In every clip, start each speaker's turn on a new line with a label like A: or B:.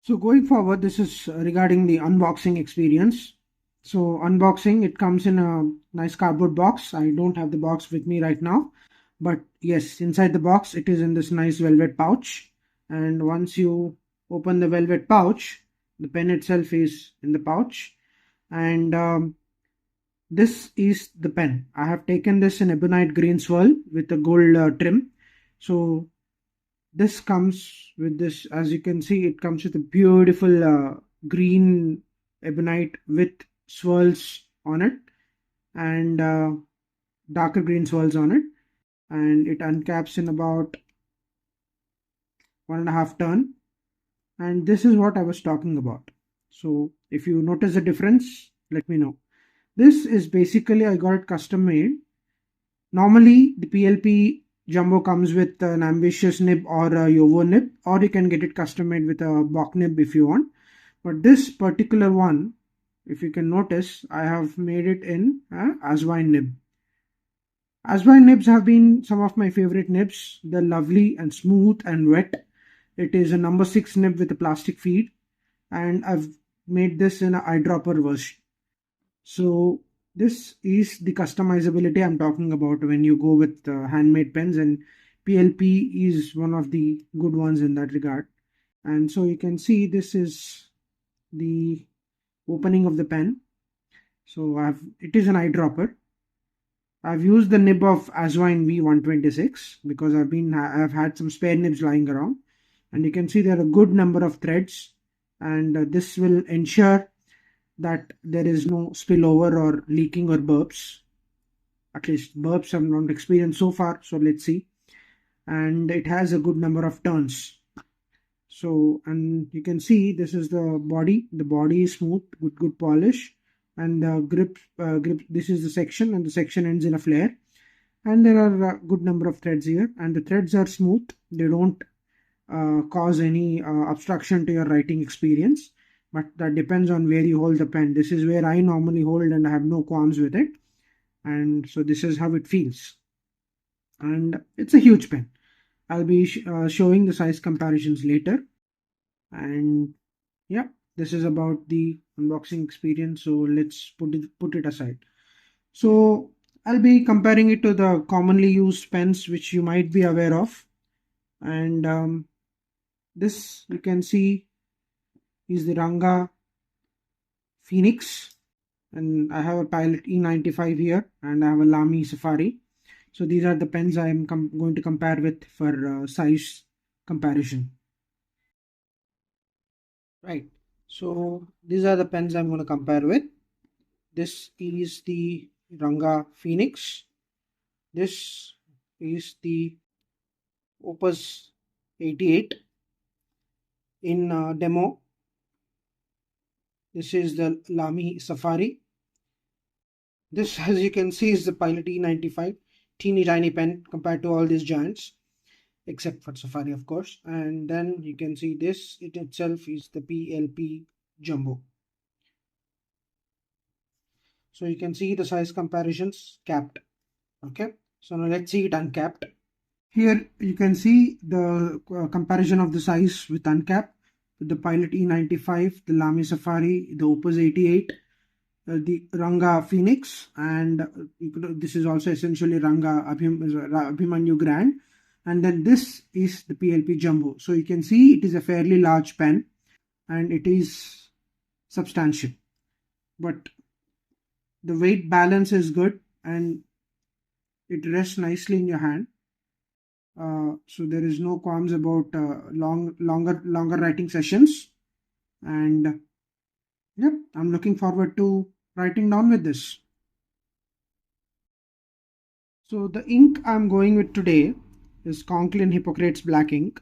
A: So going forward, this is regarding the unboxing experience. So unboxing, it comes in a nice cardboard box. I don't have the box with me right now, but yes, inside the box, it is in this nice velvet pouch. And once you open the velvet pouch, the pen itself is in the pouch. And this is the pen. I have taken this in ebonite green swirl with a gold trim. So this comes with this, as you can see, it comes with a beautiful green ebonite with swirls on it, and darker green swirls on it, and it uncaps in about 1.5 turn. And this is what I was talking about. So if you notice a difference, let me know. This is basically, I got it custom made. Normally the PLP Jumbo comes with an ambitious nib or a Yovo nib, or you can get it custom made with a Bach nib if you want. But this particular one, if you can notice, I have made it in Aswine nib. Aswine nibs have been some of my favorite nibs. They're lovely and smooth and wet. It is a number 6 nib with a plastic feed, and I've made this in an eyedropper version. So this is the customizability I'm talking about when you go with handmade pens, and PLP is one of the good ones in that regard. And so you can see this is the opening of the pen. So it is an eyedropper. I've used the nib of Aswine V126 because I've had some spare nibs lying around, and you can see there are a good number of threads, and this will ensure that there is no spillover or leaking or burps. At least burps I've not experienced so far, so let's see. And it has a good number of turns. So, and you can see this is the body. The body is smooth with good polish, and the grip. This is the section, and the section ends in a flare. And there are a good number of threads here, and the threads are smooth. They don't cause any obstruction to your writing experience, but that depends on where you hold the pen. This is where I normally hold, and I have no qualms with it, and so this is how it feels. And it's a huge pen. I'll be showing the size comparisons later. And yeah, this is about the unboxing experience, so let's put it aside. So I'll be comparing it to the commonly used pens which you might be aware of. And this, you can see, is the Ranga Phoenix, and I have a Pilot E95 here, and I have a Lamy Safari. So these are the pens I am going to compare with for size comparison. Right. So these are the pens I'm going to compare with. This is the Ranga Phoenix. This is the Opus 88 in demo. This is the Lamy Safari. This, as you can see, is the Pilot E95, teeny tiny pen compared to all these giants, except for Safari, of course. And then you can see this, it itself is the PLP Jumbo. So you can see the size comparisons capped. Okay, so now let's see it uncapped. Here you can see the comparison of the size with uncapped, with the Pilot E95, the Lamy Safari, the Opus 88, the Ranga Phoenix, and this is also essentially Ranga Abhimanyu Grand. And then this is the PLP Jumbo. So you can see it is a fairly large pen, and it is substantial, but the weight balance is good, and it rests nicely in your hand. So there is no qualms about longer writing sessions. And yep, I'm looking forward to writing down with this. So the ink I'm going with today is Conklin Hippocrates Black ink.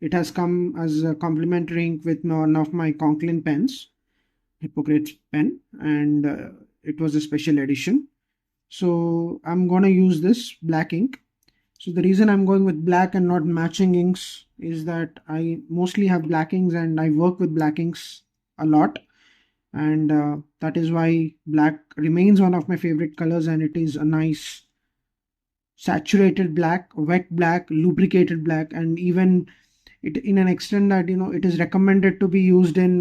A: It has come as a complimentary ink with one of my Conklin pens, Hippocrates pen, and it was a special edition. So I'm going to use this black ink. So the reason I'm going with black and not matching inks is that I mostly have black inks and I work with black inks a lot. And that is why black remains one of my favorite colors, and it is a nice saturated black, wet black, lubricated black, and even it in an extent that it is recommended to be used in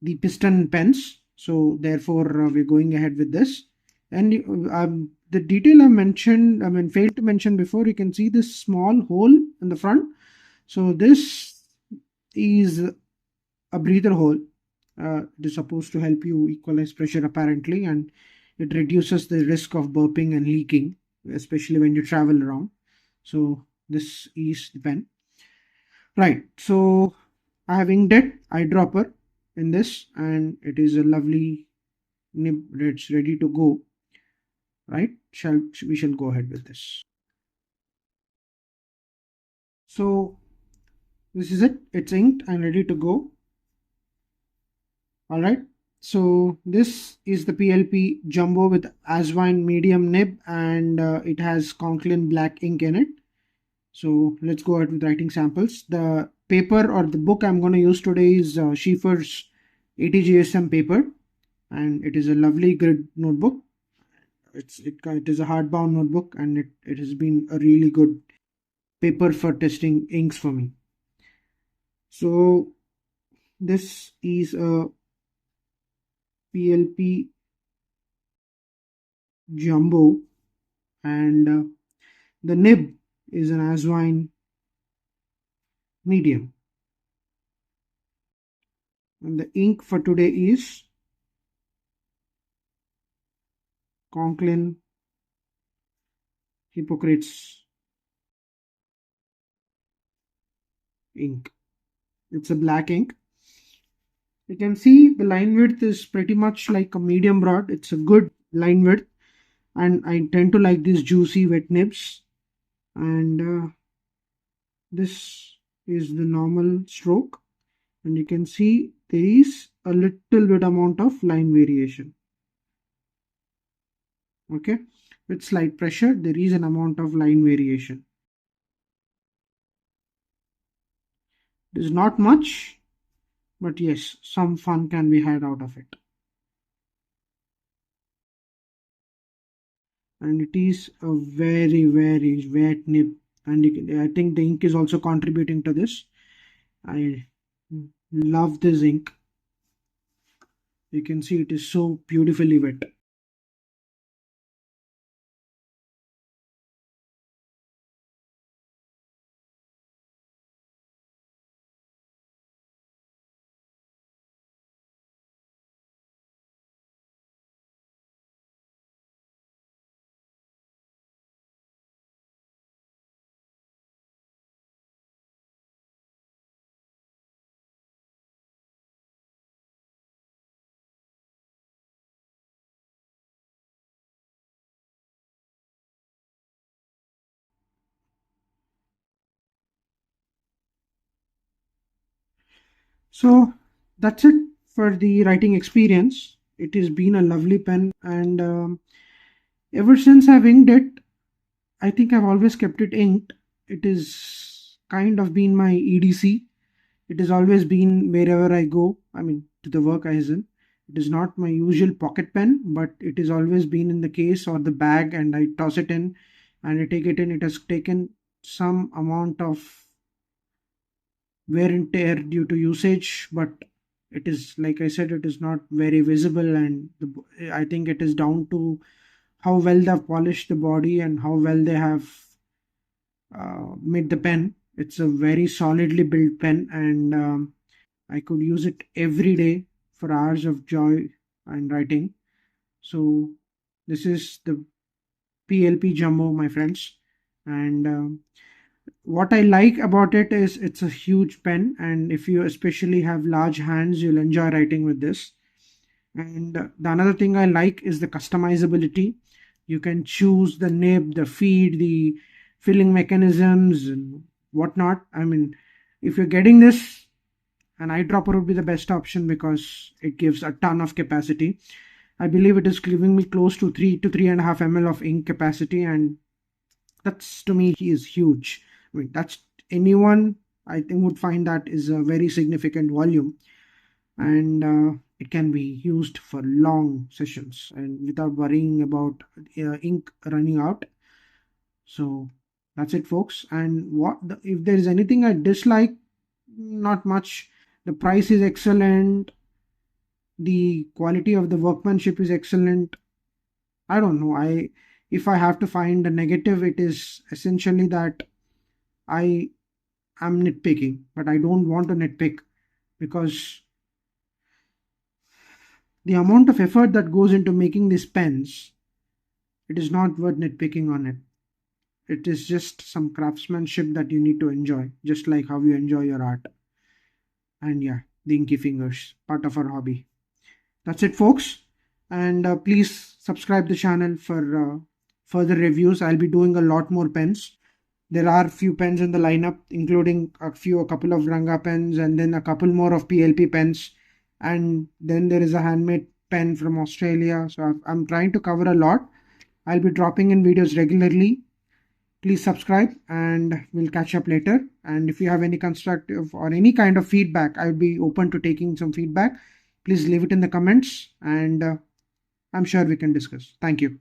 A: the piston pens. So therefore, we're going ahead with this. And the detail I mentioned, I mean, failed to mention before, you can see this small hole in the front. So this is a breather hole. It is supposed to help you equalize pressure apparently, and it reduces the risk of burping and leaking, especially when you travel around. So this is the pen. Right. So I have inked it eyedropper in this, and it is a lovely nib. It's ready to go. Right. We shall go ahead with this. So this is it. It's inked and ready to go. All right. So this is the PLP Jumbo with Aswine medium nib, and it has Conklin black ink in it. So let's go ahead with writing samples. The paper or the book I'm going to use today is Schiefer's 80 GSM paper, and it is a lovely grid notebook. It is a hardbound notebook, and it has been a really good paper for testing inks for me. So this is a PLP Jumbo, and the nib is an Aswine medium, and the ink for today is Conklin Hippocrates ink. It's a black ink. You can see the line width is pretty much like a medium broad. It's a good line width, and I tend to like these juicy wet nibs. And this is the normal stroke, and you can see there is a little bit amount of line variation. Okay, with slight pressure there is an amount of line variation. It is not much, but yes, some fun can be had out of it. And it is a very wet nib, and I think the ink is also contributing to this. I love this ink. You can see it is so beautifully wet. So that's it for the writing experience. It has been a lovely pen, and ever since I've inked it, I think I've always kept it inked. It is kind of been my EDC. It has always been wherever I go. I mean, to the work I in. It is not my usual pocket pen, but it has always been in the case or the bag, and I toss it in and I take it in. It has taken some amount of wear and tear due to usage, but it is, like I said, it is not very visible, and I think it is down to how well they've polished the body and how well they have made the pen. It's a very solidly built pen, and I could use it every day for hours of joy and writing. So this is the PLP Jumbo, my friends, and what I like about it is it's a huge pen, and if you especially have large hands, you'll enjoy writing with this. And the another thing I like is the customizability. You can choose the nib, the feed, the filling mechanisms, and whatnot. I mean, if you're getting this, an eyedropper would be the best option because it gives a ton of capacity. I believe it is giving me close to 3 to 3.5 ml of ink capacity, and that's, to me, is huge. I mean, that's, anyone I think would find that is a very significant volume, and it can be used for long sessions and without worrying about ink running out. So That's it, folks. And if there is anything I dislike, not much. The price is excellent. The quality of the workmanship is excellent. I don't know. If I have to find a negative, it is essentially that I am nitpicking, but I don't want to nitpick because the amount of effort that goes into making these pens, it is not worth nitpicking on it. It is just some craftsmanship that you need to enjoy, just like how you enjoy your art. And yeah, the inky fingers, part of our hobby. That's it, folks. And please subscribe the channel for further reviews. I'll be doing a lot more pens. There are few pens in the lineup, including a couple of Ranga pens, and then a couple more of PLP pens, and then there is a handmade pen from Australia. So I'm trying to cover a lot. I'll be dropping in videos regularly. Please subscribe, and we'll catch up later. And if you have any constructive or any kind of feedback, I'll be open to taking some feedback. Please leave it in the comments, and I'm sure we can discuss. Thank you.